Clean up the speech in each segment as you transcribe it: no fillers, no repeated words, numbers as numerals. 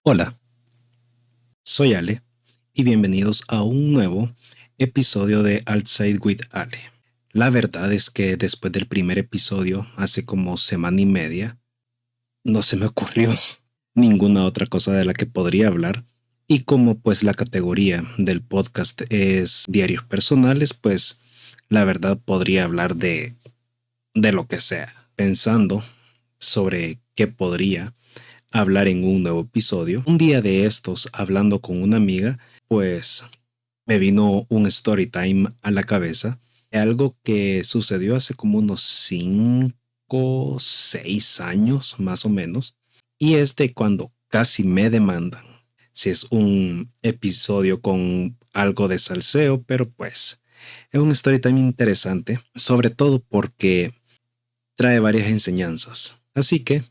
Hola, soy Ale y bienvenidos a un nuevo episodio de Outside with Ale. La verdad es que después del primer episodio, hace como semana y media, no se me ocurrió ninguna otra cosa de la que podría hablar. Y como pues la categoría del podcast es diarios personales, pues la verdad podría hablar de lo que sea, pensando sobre qué podría hablar en un nuevo episodio. Un día de estos, hablando con una amiga, pues me vino un story time a la cabeza de algo que sucedió hace como unos 5, 6 años más o menos. Y es de cuando casi me demandan. Si es un episodio con algo de salseo, pero pues es un story time interesante, sobre todo porque trae varias enseñanzas. Así que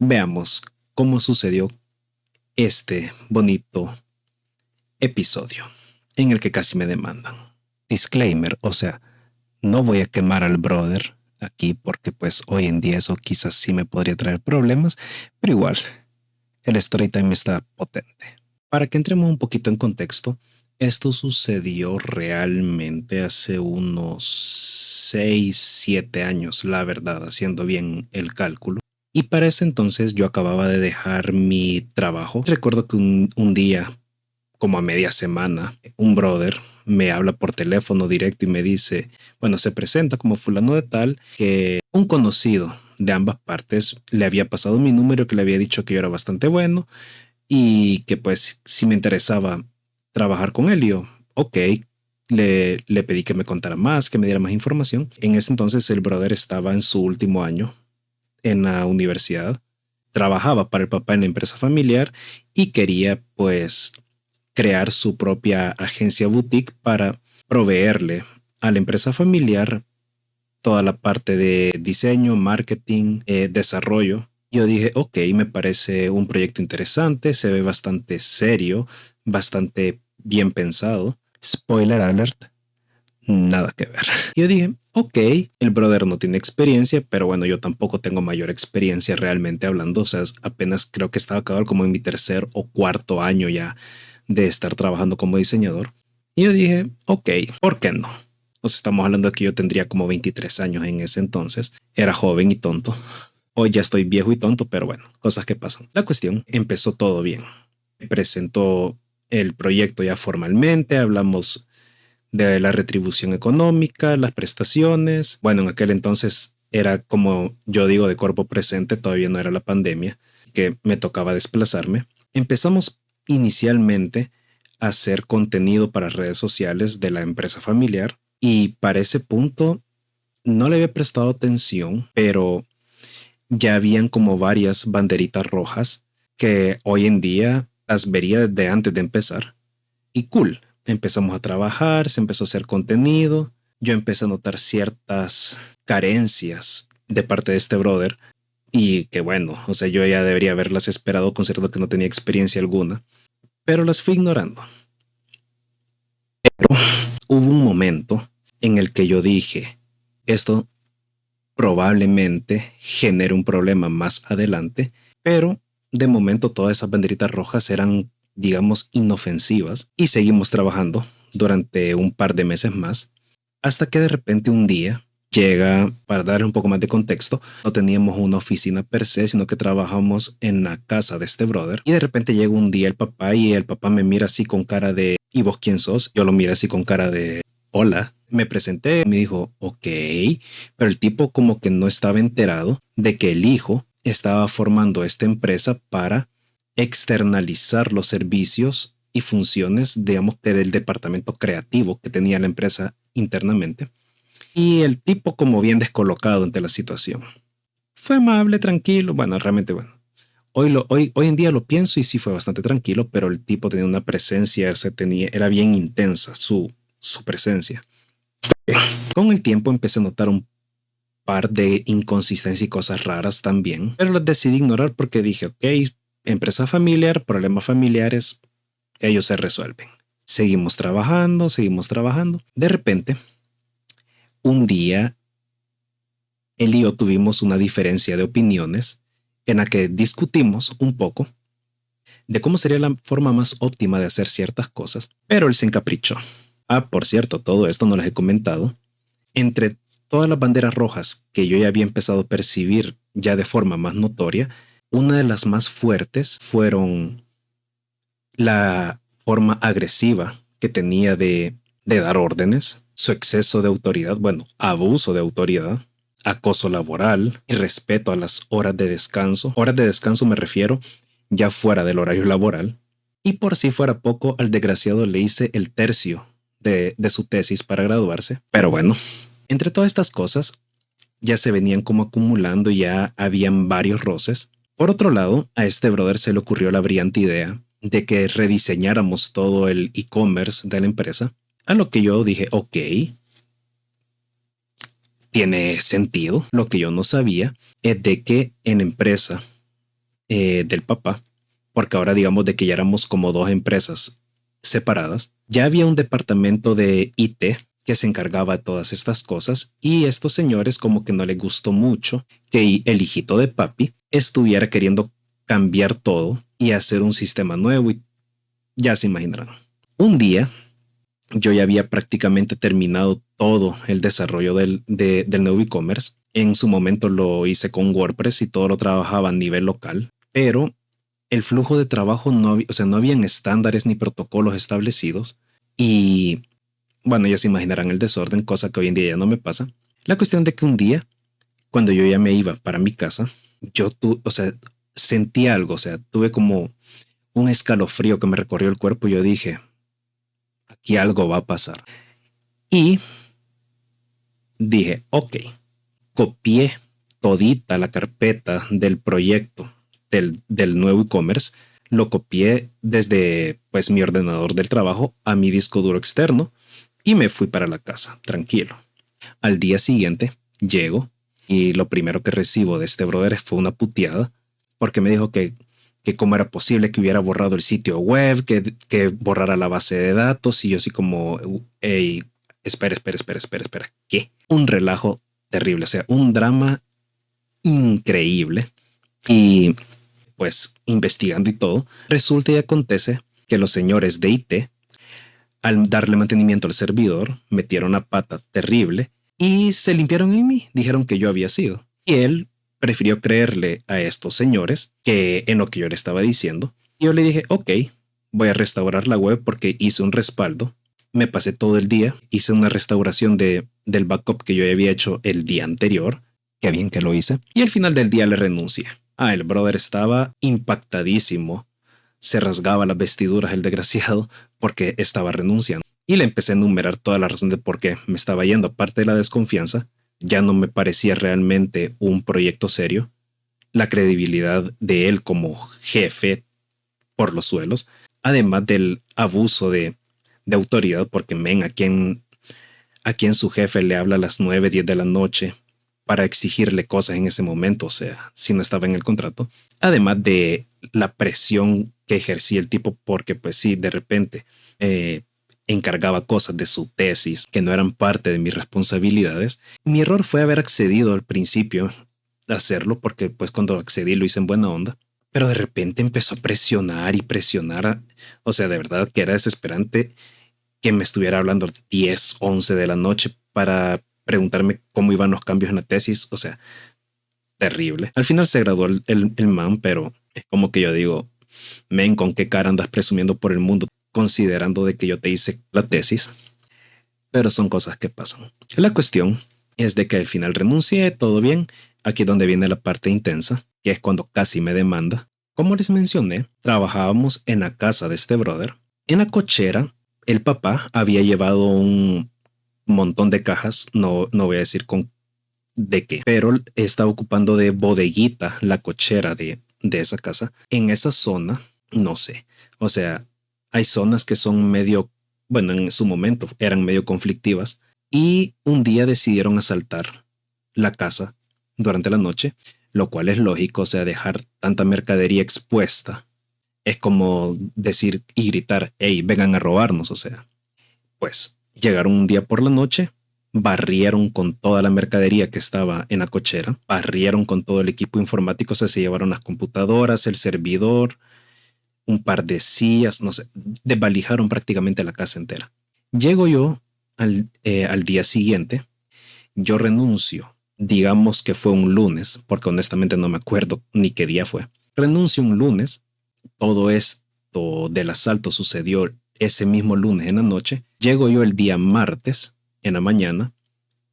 veamos cómo sucedió este bonito episodio en el que casi me demandan. Disclaimer, o sea, no voy a quemar al brother aquí porque pues hoy en día eso quizás sí me podría traer problemas, pero igual, el story time está potente. Para que entremos un poquito en contexto, esto sucedió realmente hace unos 6, 7 años, la verdad, haciendo bien el cálculo. Y para ese entonces yo acababa de dejar mi trabajo. Recuerdo que un día, como a media semana, un brother me habla por teléfono directo y me dice, bueno, se presenta como fulano de tal, que un conocido de ambas partes le había pasado mi número, que le había dicho que yo era bastante bueno y que pues si me interesaba trabajar con él. Y yo, ok, le pedí que me contara más, que me diera más información. En ese entonces el brother estaba en su último año en la universidad, trabajaba para el papá en la empresa familiar y quería pues crear su propia agencia boutique para proveerle a la empresa familiar toda la parte de diseño, marketing, desarrollo. Yo dije, ok, me parece un proyecto interesante, se ve bastante serio, bastante bien pensado. Spoiler alert, nada que ver. Yo dije, ok, el brother no tiene experiencia, pero bueno, yo tampoco tengo mayor experiencia realmente hablando. O sea, apenas creo que estaba acabado como en mi tercer o cuarto año ya de estar trabajando como diseñador. Y yo dije, ok, ¿por qué no? O sea, estamos hablando de que yo tendría como 23 años en ese entonces. Era joven y tonto. Hoy ya estoy viejo y tonto, pero bueno, cosas que pasan. La cuestión, empezó todo bien. Me presentó el proyecto ya formalmente, hablamos de la retribución económica, las prestaciones. Bueno, en aquel entonces era como yo digo de cuerpo presente, todavía no era la pandemia, que me tocaba desplazarme. Empezamos inicialmente a hacer contenido para redes sociales de la empresa familiar y para ese punto no le había prestado atención, pero ya habían como varias banderitas rojas que hoy en día las vería desde antes de empezar. Y cool, empezamos a trabajar, se empezó a hacer contenido, yo empecé a notar ciertas carencias de parte de este brother y que bueno, o sea, yo ya debería haberlas esperado considerando que no tenía experiencia alguna, pero las fui ignorando. Hubo un momento en el que yo dije, esto probablemente genere un problema más adelante, pero de momento todas esas banderitas rojas eran, digamos, inofensivas y seguimos trabajando durante un par de meses más, hasta que de repente un día llega, para darle un poco más de contexto, no teníamos una oficina per se, sino que trabajamos en la casa de este brother, y de repente llega un día el papá y el papá me mira así con cara de, ¿y vos quién sos? Yo lo miro así con cara de, hola. Me presenté, me dijo, ok, pero el tipo como que no estaba enterado de que el hijo estaba formando esta empresa para externalizar los servicios y funciones, digamos que del departamento creativo que tenía la empresa internamente. Y el tipo como bien descolocado ante la situación. Fue amable, tranquilo, bueno, realmente bueno. Hoy en día lo pienso y sí fue bastante tranquilo, pero el tipo tenía una presencia, o sea, era bien intensa su presencia. Con el tiempo empecé a notar un par de inconsistencias y cosas raras también, pero las decidí ignorar porque dije, ok, empresa familiar, problemas familiares, ellos se resuelven. Seguimos trabajando, seguimos trabajando. De repente, un día, él y yo tuvimos una diferencia de opiniones en la que discutimos un poco de cómo sería la forma más óptima de hacer ciertas cosas, pero él se encaprichó. Ah, por cierto, todo esto no les he comentado. Entre todas las banderas rojas que yo ya había empezado a percibir ya de forma más notoria, una de las más fuertes fueron la forma agresiva que tenía de dar órdenes, su exceso de autoridad, bueno, abuso de autoridad, acoso laboral y respeto a las horas de descanso. Horas de descanso me refiero ya fuera del horario laboral. Y por si fuera poco, al desgraciado le hice el tercio de su tesis para graduarse. Pero bueno, entre todas estas cosas ya se venían como acumulando y ya habían varios roces. Por otro lado, a este brother se le ocurrió la brillante idea de que rediseñáramos todo el e-commerce de la empresa, a lo que yo dije, ok, tiene sentido. Lo que yo no sabía es de que en la empresa del papá, porque ahora digamos de que ya éramos como dos empresas separadas, ya había un departamento de IT que se encargaba de todas estas cosas y estos señores como que no les gustó mucho que el hijito de papi estuviera queriendo cambiar todo y hacer un sistema nuevo y ya se imaginarán. Un día yo ya había prácticamente terminado todo el desarrollo del nuevo e-commerce. En su momento lo hice con WordPress y todo lo trabajaba a nivel local, pero el flujo de trabajo no había, o sea, no habían estándares ni protocolos establecidos y bueno, ya se imaginarán el desorden, cosa que hoy en día ya no me pasa. La cuestión de que un día, cuando yo ya me iba para mi casa, o sea, sentí algo, o sea, tuve como un escalofrío que me recorrió el cuerpo y yo dije, aquí algo va a pasar. Y dije, ok, copié todita la carpeta del proyecto del nuevo e-commerce, lo copié desde pues mi ordenador del trabajo a mi disco duro externo y me fui para la casa, tranquilo. Al día siguiente llego y lo primero que recibo de este brother fue una puteada porque me dijo que cómo era posible que hubiera borrado el sitio web, que borrara la base de datos y yo así como, hey, espera, ¿qué? Un relajo terrible, o sea, un drama increíble y pues investigando y todo, resulta y acontece que los señores de IT, al darle mantenimiento al servidor, metieron la pata terrible y se limpiaron en mí, dijeron que yo había sido. Y él prefirió creerle a estos señores que en lo que yo le estaba diciendo. Y yo le dije, ok, voy a restaurar la web porque hice un respaldo. Me pasé todo el día, hice una restauración del backup que yo había hecho el día anterior. Qué bien que lo hice. Y al final del día le renuncié. Ah, el brother estaba impactadísimo. Se rasgaba las vestiduras el desgraciado porque estaba renunciando. Y le empecé a enumerar toda la razón de por qué me estaba yendo. Aparte de la desconfianza, ya no me parecía realmente un proyecto serio. La credibilidad de él como jefe por los suelos. Además del abuso de autoridad, porque men, a quien su jefe le habla a las 9, 10 de la noche para exigirle cosas en ese momento, o sea, si no estaba en el contrato. Además de la presión que ejercía el tipo, porque pues sí, de repente encargaba cosas de su tesis que no eran parte de mis responsabilidades. Mi error fue haber accedido al principio a hacerlo, porque pues cuando accedí lo hice en buena onda. Pero de repente empezó a presionar y presionar. O sea, de verdad que era desesperante que me estuviera hablando 10, 11 de la noche para preguntarme cómo iban los cambios en la tesis. O sea, terrible. Al final se graduó el man, pero es como que yo digo, men, ¿con qué cara andas presumiendo por el mundo considerando de que yo te hice la tesis? Pero son cosas que pasan. La cuestión es de que al final renuncié, todo bien. Aquí es donde viene la parte intensa, que es cuando casi me demanda. Como les mencioné, trabajábamos en la casa de este brother. En la cochera, el papá había llevado un montón de cajas, no voy a decir con de qué, pero estaba ocupando de bodeguita la cochera de esa casa. En esa zona, no sé, o sea, hay zonas que son medio, bueno, en su momento eran medio conflictivas y un día decidieron asaltar la casa durante la noche, lo cual es lógico, o sea, dejar tanta mercadería expuesta es como decir y gritar, hey, vengan a robarnos, o sea, pues llegaron un día por la noche, barrieron con toda la mercadería que estaba en la cochera, barrieron con todo el equipo informático, o sea, se llevaron las computadoras, el servidor, un par de sillas, no sé, desvalijaron prácticamente la casa entera. Llego yo al día siguiente, yo renuncio, digamos que fue un lunes, porque honestamente no me acuerdo ni qué día fue. Renuncio un lunes, todo esto del asalto sucedió ese mismo lunes en la noche. Llego yo el día martes en la mañana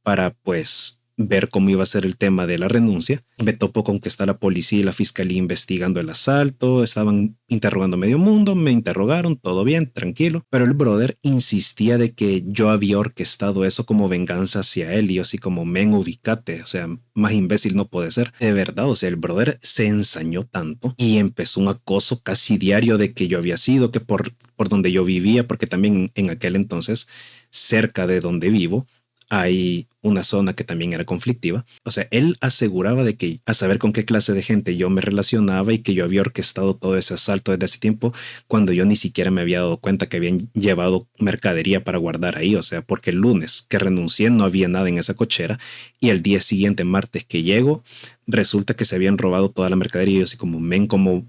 para pues ver cómo iba a ser el tema de la renuncia. Me topo con que está la policía y la fiscalía investigando el asalto, estaban interrogando a medio mundo, me interrogaron, todo bien, tranquilo, pero el brother insistía de que yo había orquestado eso como venganza hacia él y yo así como, men, ubicate, o sea, más imbécil no puede ser. De verdad, o sea, el brother se ensañó tanto y empezó un acoso casi diario de que yo había sido, que por donde yo vivía, porque también en aquel entonces, cerca de donde vivo, hay una zona que también era conflictiva. O sea, él aseguraba de que a saber con qué clase de gente yo me relacionaba y que yo había orquestado todo ese asalto desde hace tiempo cuando yo ni siquiera me había dado cuenta que habían llevado mercadería para guardar ahí. O sea, porque el lunes que renuncié no había nada en esa cochera y el día siguiente, martes que llego, resulta que se habían robado toda la mercadería y yo así como, men, como,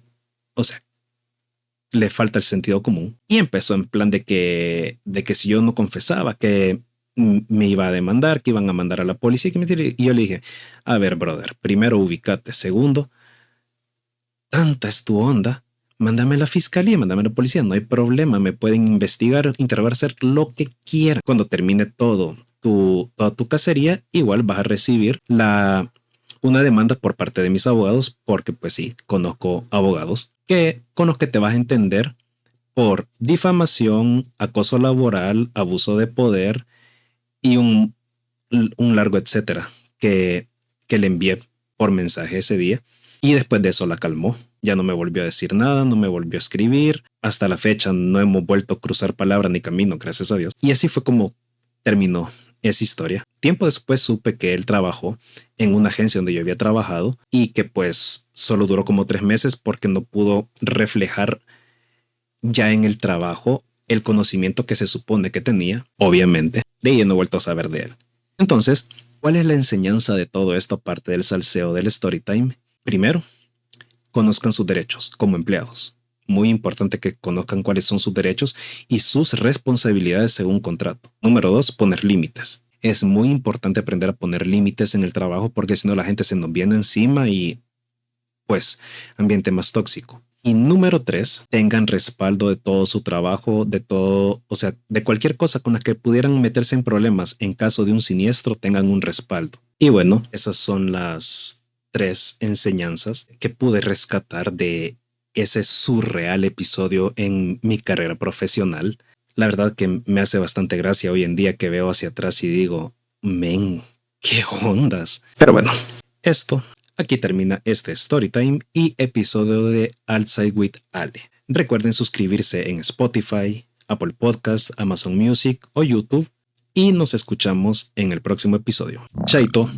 o sea, le falta el sentido común. Y empezó en plan de que si yo no confesaba, que me iba a demandar, que iban a mandar a la policía. Y yo le dije, a ver, brother, primero ubicate. Segundo, tanta es tu onda. Mándame a la fiscalía, mándame a la policía, no hay problema, me pueden investigar, interrogar, hacer lo que quieran. Cuando termine toda tu cacería, igual vas a recibir una demanda por parte de mis abogados, porque pues sí, conozco abogados con los que te vas a entender por difamación, acoso laboral, abuso de poder y un largo etcétera que le envié por mensaje ese día. Y después de eso la calmó. Ya no me volvió a decir nada, no me volvió a escribir. Hasta la fecha no hemos vuelto a cruzar palabra ni camino, gracias a Dios. Y así fue como terminó esa historia. Tiempo después supe que él trabajó en una agencia donde yo había trabajado y que pues solo duró como 3 meses porque no pudo reflejar ya en el trabajo el conocimiento que se supone que tenía, obviamente. De ahí no he vuelto a saber de él. Entonces, ¿cuál es la enseñanza de todo esto aparte del salseo del storytime? Primero, conozcan sus derechos como empleados. Muy importante que conozcan cuáles son sus derechos y sus responsabilidades según contrato. Número 2, poner límites. Es muy importante aprender a poner límites en el trabajo porque si no la gente se nos viene encima y pues ambiente más tóxico. Y número 3, tengan respaldo de todo su trabajo, de todo, o sea, de cualquier cosa con la que pudieran meterse en problemas en caso de un siniestro, tengan un respaldo. Y bueno, esas son las 3 enseñanzas que pude rescatar de ese surreal episodio en mi carrera profesional. La verdad que me hace bastante gracia hoy en día que veo hacia atrás y digo, men, qué ondas. Pero bueno, aquí termina este Storytime y episodio de Outside with Ale. Recuerden suscribirse en Spotify, Apple Podcasts, Amazon Music o YouTube y nos escuchamos en el próximo episodio. Chaito.